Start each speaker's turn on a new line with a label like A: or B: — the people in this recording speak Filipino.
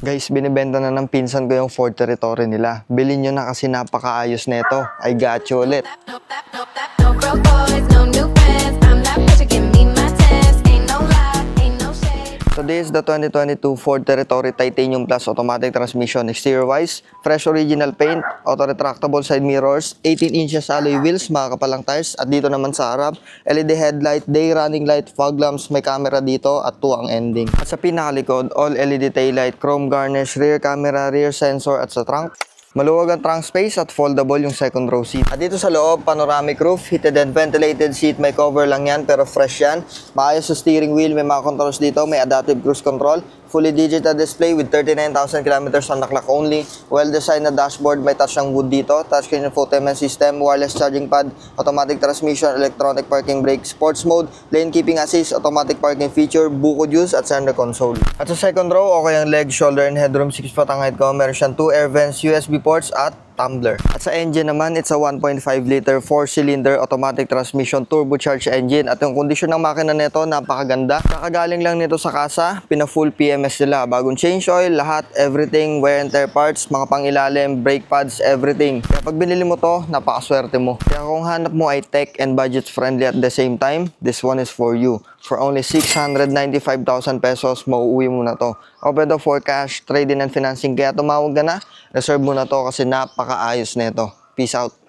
A: Guys, binibenta na ng pinsan ko yung Ford Territory nila. Bilhin nyo na kasi napakaayos nito. I got you ulit. Today is the 2022 Ford Territory Titanium Plus Automatic Transmission. Exterior-wise, fresh original paint, auto-retractable side mirrors, 18 inches alloy wheels, mga kapalang tires, at dito naman sa harap, LED headlight, day running light, fog lamps, may camera dito, at 2 ang ending. At sa pinakalikod, all LED taillight, chrome garnish, rear camera, rear sensor, at sa trunk, maluwag ang trunk space at foldable yung second row seat. At dito sa loob, panoramic roof, heated and ventilated seat, may cover lang yan pero fresh yan. Maayos sa steering wheel, may mga controls dito, may adaptive cruise control, fully digital display with 39,000 kilometers on the clock only. Well-designed na dashboard, may touch ng wood dito, touchscreen infotainment system, wireless charging pad, automatic transmission, electronic parking brake, sports mode, lane keeping assist, automatic parking feature, bukod use at center console. At sa second row, okay ang leg, shoulder, and headroom, 6 foot ang height ko, meron siyang 2 air vents, USB ports at tumbler. At sa engine naman, it's a 1.5 liter 4-cylinder automatic transmission turbocharged engine. At yung kondisyon ng makina nito, napakaganda. Kakagaling lang nito sa kasa, pina-full PMS nila. Bagong change oil, lahat, everything, wear and tear parts, mga pangilalim, brake pads, everything. Kaya pag binili mo to, napakaswerte mo. Kaya kung hanap mo ay tech and budget friendly at the same time, this one is for you. For only 695,000 pesos, mauuwi mo na to. Open to for cash, trade-in and financing. Kaya tumawag ka na, reserve mo na to kasi napakaayos nito. Peace out.